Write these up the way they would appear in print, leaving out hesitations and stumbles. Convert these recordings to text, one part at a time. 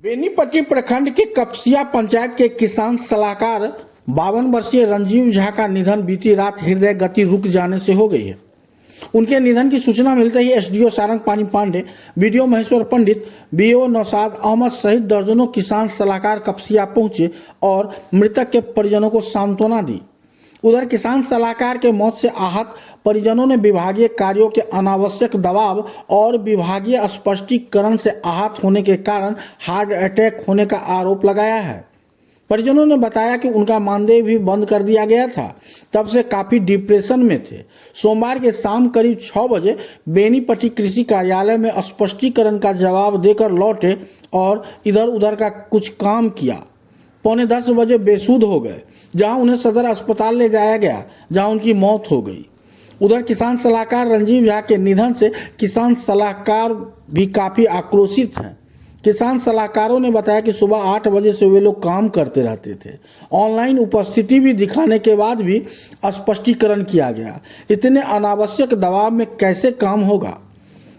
बेनीपट्टी प्रखंड के कपसिया पंचायत के किसान सलाहकार 52 वर्षीय रंजीव झा का निधन बीती रात हृदय गति रुक जाने से हो गई है। उनके निधन की सूचना मिलते ही एसडीओ सारंग पानी पांडे, बीडीओ महेश्वर पंडित, बीओ नौशाद अहमद सहित दर्जनों किसान सलाहकार कपसिया पहुंचे और मृतक के परिजनों को सांत्वना दी। उधर किसान सलाहकार के मौत से आहत परिजनों ने विभागीय कार्यों के अनावश्यक दबाव और विभागीय स्पष्टीकरण से आहत होने के कारण हार्ट अटैक होने का आरोप लगाया है। परिजनों ने बताया कि उनका मानदेय भी बंद कर दिया गया था, तब से काफ़ी डिप्रेशन में थे। सोमवार के शाम करीब 6 बजे बेनीपट्टी कृषि कार्यालय में स्पष्टीकरण का जवाब देकर लौटे और इधर उधर का कुछ काम किया। 9:45 बजे बेसुध हो गए, जहां उन्हें सदर अस्पताल ले जाया गया, जहां उनकी मौत हो गई। उधर किसान सलाहकार रंजीव झा के निधन से किसान सलाहकार भी काफ़ी आक्रोशित हैं। किसान सलाहकारों ने बताया कि सुबह 8 बजे से वे लोग काम करते रहते थे। ऑनलाइन उपस्थिति भी दिखाने के बाद भी स्पष्टीकरण किया गया। इतने अनावश्यक दबाव में कैसे काम होगा।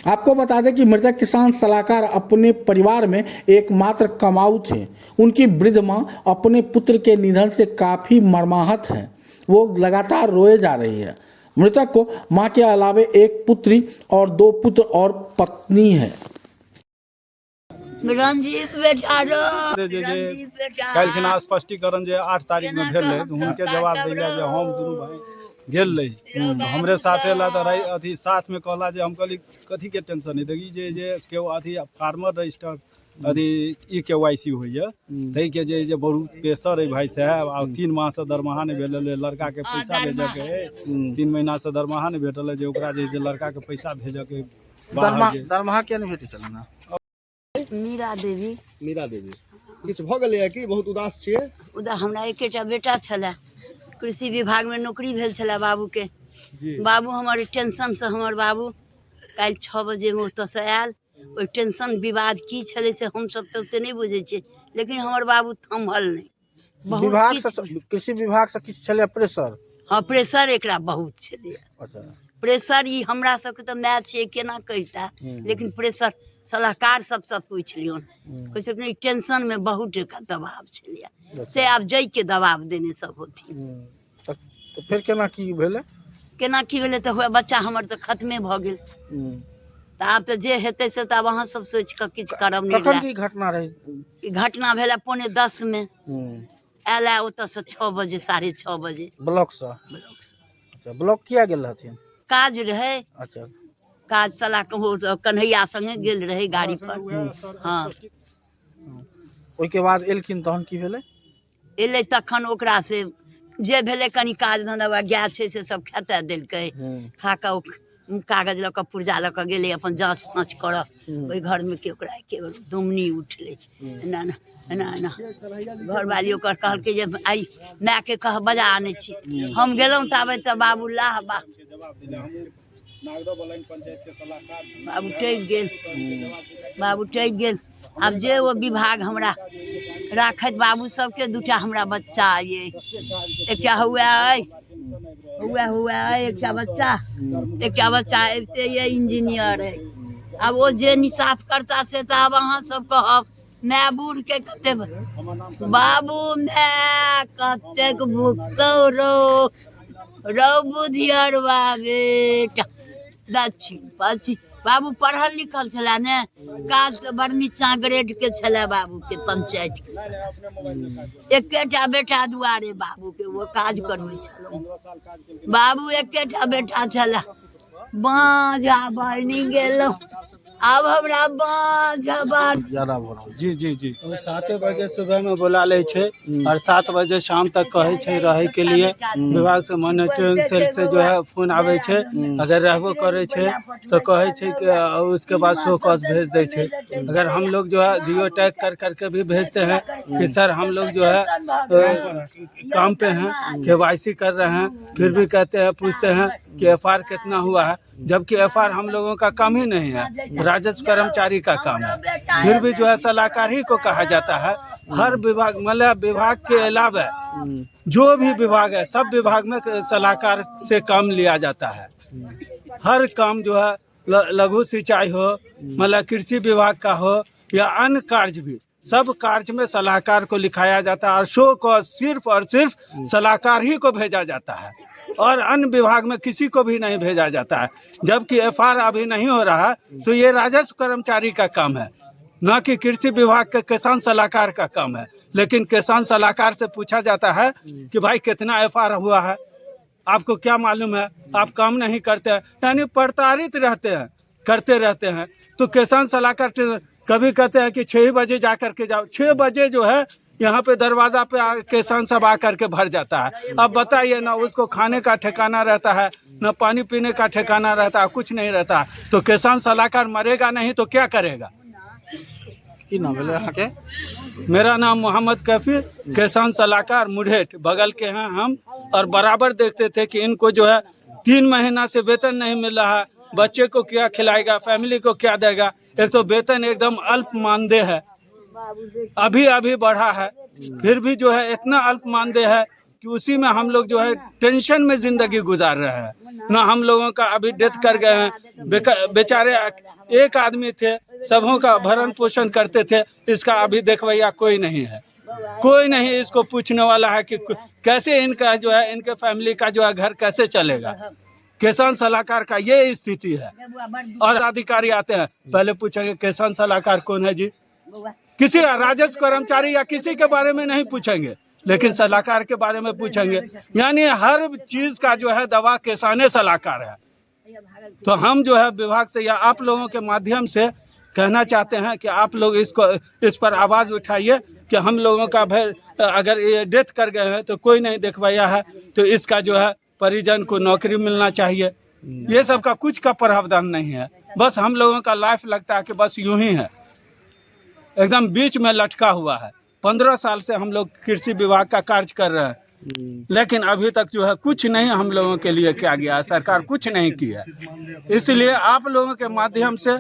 आपको बता दें कि मृतक किसान सलाहकार अपने परिवार में एकमात्र कमाऊ थे। उनकी वृद्ध मां अपने पुत्र के निधन से काफ़ी मर्माहत हैं। वो लगातार रोए जा रही है। मृतक को मां के अलावे एक पुत्री और 2 पुत्र और पत्नी है। रंजीत बेटा कल खिना स्पष्टीकरण जे 8 तारीख में भेल रहे उनके जवाब दिया जे हम दुनू भाई गेल रही हमरे साथे ला तो रही अथी साथ में कहला जे हम कहली कथी के टेंशन है देखी जे केओ अथी फार्मर रजिस्टर अथी ई केवाईसी होइए तई के जे बहुत प्रेशर है भाई साहब आ 3 माह से दरमाहा नहीं भेटल है लड़का के पैसा भेजे के है 3 महीना से दरमाहा नहीं भेटल है जे ओकरा जे लड़का के पैसा भेजे के दरमाहा क्या नहीं भेटै छल ना। मीरा देवी किछु भ गेलै कि बहुत उदास छियै। उदा हमरा एकेटा बेटा छलै, कृषि विभाग में नौकरी भेल छलै बाबू के। बाबू हमर टेंशन से हमर बाबू काल 6 बजे में ओतऽ से आयल। ओइ टेंशन विवाद की छलै से हम सब तो ओते नहीं बुझै छियै, लेकिन हमर बाबू थमहल नहीं। विभाग से कृषि विभाग से किछु छलै प्रेशर। हाँ प्रेशर एकरा बहुत छलै। अच्छा प्रेशर ई हमरा सबके तो मैच छियै केना कहिता, लेकिन प्रेशर सलाहकार सबसे पूछ लियौन कुछ नहीं। टेंशन में बहुत का दबाव छलिए से आब जई के दबाव देने सब होथिन। तो फिर केना की भेलै तो हुए बच्चा हमर तो खत्मे भ गेल। तो आब तो जे हेतै से तब अहाँ सब सोच के किछ करब नहीं। कखन की घटना रही। ई घटना भेला 9:45 में आला ओतऽ से 6 बजे 6:30 बजे ब्लॉक से। अच्छा ब्लॉक किया गेल रहथिन काज रहे। अच्छा काज सलाह कन्हैया संगे गेल रहे गाड़ी पर। हाँ ओई के बाद एलखिन तहन की भेलै। एलै तखन ओकरा से जे भेलै कनी काज धंधा गाय छै से सब खेता देलकै। खा कऽ कागज लऽ कऽ पुर्जा लऽ कऽ गेलै अपन जाँच फाँच करऽ। ओहि घर में के ओकरा के दुमनी उठलै एना एना एना। घरवाली ओकर कहलकै जे आई माय के कह बजा आनै छी। हम गेलहुँ ताबे तऽ बाबू लाह बा बाबू टैक गेल। अब जे वो विभाग हमरा राखत बाबू सबके 2टा हमरा बच्चा ये एकटा हुआ एकटा बच्चा एते ये इंजीनियर है। अब वो जे निसाफ करता से तो अब अहाँ सब कहब मैं बूढ़ के कते बाबू मैं कतेक भुगतौ रो बुधियरवा बेटा दक्षिण पश्चिम। बाबू पढ़ल लिखल छलै ने, काज तो बड़ नीचा ग्रेड के छलै बाबू के पंचायत के। एकेटा बेटा दुआरे बाबू के वो काज करबै छलौ। बाबू एकेटा बेटा छलै। बाँझा बनि गेलौ अब हमरा ज्यादा भरल। जी 7 बजे सुबह में बुला ले छे और 7 बजे शाम तक कहे छे रहे के लिए। विभाग से मॉनिटरिंग सेल से जो है फोन आवे छे, अगर रहबो करे छे तो कहे छे कि उसके बाद शो कॉज भेज दे छे। अगर हम लोग जो है जियो टैग कर करके भी भेजते हैं कि सर हम लोग जो है काम पे हैं, केवाईसी कर रहे हैं, फिर भी कहते हैं पूछते हैं कि एफआर कितना हुआ है, जबकि एफआर हम लोगों का काम ही नहीं है, राजस्व कर्मचारी का काम है। फिर भी जो है सलाहकार ही को कहा जाता है। हर विभाग मतलब विभाग के अलावा जो भी विभाग है सब विभाग में सलाहकार से काम लिया जाता है। हर काम जो है लघु सिंचाई हो मतलब कृषि विभाग का हो या अन्य कार्य भी सब कार्य में सलाहकार को लिखाया जाता है और शो को सिर्फ और सिर्फ सलाहकार ही को भेजा जाता है और अन्य विभाग में किसी को भी नहीं भेजा जाता है। जबकि एफआईआर अभी नहीं हो रहा तो ये राजस्व कर्मचारी का काम है, न कि कृषि विभाग के किसान सलाहकार का काम है। लेकिन किसान सलाहकार से पूछा जाता है कि भाई कितना एफआईआर हुआ है, आपको क्या मालूम है, आप काम नहीं करते हैं, यानी प्रताड़ित रहते हैं, करते रहते हैं। तो किसान सलाहकार कभी कहते हैं कि 6 बजे जा करके जाओ, 6 बजे जो है यहाँ पे दरवाजा पे किसान सब आ करके भर जाता है। अब बताइए ना, उसको खाने का ठिकाना रहता है, न पानी पीने का ठिकाना रहता है, कुछ नहीं रहता। तो किसान सलाहकार मरेगा नहीं तो क्या करेगा। की नाम है यहाँ के? मेरा नाम मोहम्मद कैफी, किसान सलाहकार मुढ़ेट बगल के हैं हम। और बराबर देखते थे कि इनको जो है 3 महीना से वेतन नहीं मिल रहा है, बच्चे को क्या खिलाएगा, फैमिली को क्या देगा। एक तो वेतन एकदम अल्प मानदेय है, अभी बढ़ा है, फिर भी जो है इतना अल्प मानदेय है कि उसी में हम लोग जो है टेंशन में जिंदगी गुजार रहे हैं। ना हम लोगों का अभी डेथ कर गए हैं, बेचारे एक आदमी थे, सबों का भरण पोषण करते थे, इसका अभी देखवैया कोई नहीं है, कोई नहीं इसको पूछने वाला है कि कैसे इनका जो है, इनके फैमिली का जो है घर कैसे चलेगा। किसान सलाहकार का ये स्थिति है। और अधिकारी आते हैं, पहले पूछेंगे किसान सलाहकार कौन है जी, किसी राजस्व कर्मचारी या किसी के बारे में नहीं पूछेंगे, लेकिन सलाहकार के बारे में पूछेंगे। यानी हर चीज का जो है दवा किसाने सलाहकार है। तो हम जो है विभाग से या आप लोगों के माध्यम से कहना चाहते हैं कि आप लोग इस पर आवाज उठाइए कि हम लोगों का अगर ये डेथ कर गए हैं तो कोई नहीं देखवाया है, तो इसका जो है परिजन को नौकरी मिलना चाहिए। ये सब का कुछ का प्रावधान नहीं है। बस हम लोगों का लाइफ लगता है कि बस यूं ही है, एकदम बीच में लटका हुआ है। 15 साल से हम लोग कृषि विभाग का कार्य कर रहे हैं, लेकिन अभी तक जो है कुछ नहीं हम लोगों के लिए किया गया, सरकार कुछ नहीं किया। इसलिए आप लोगों के माध्यम से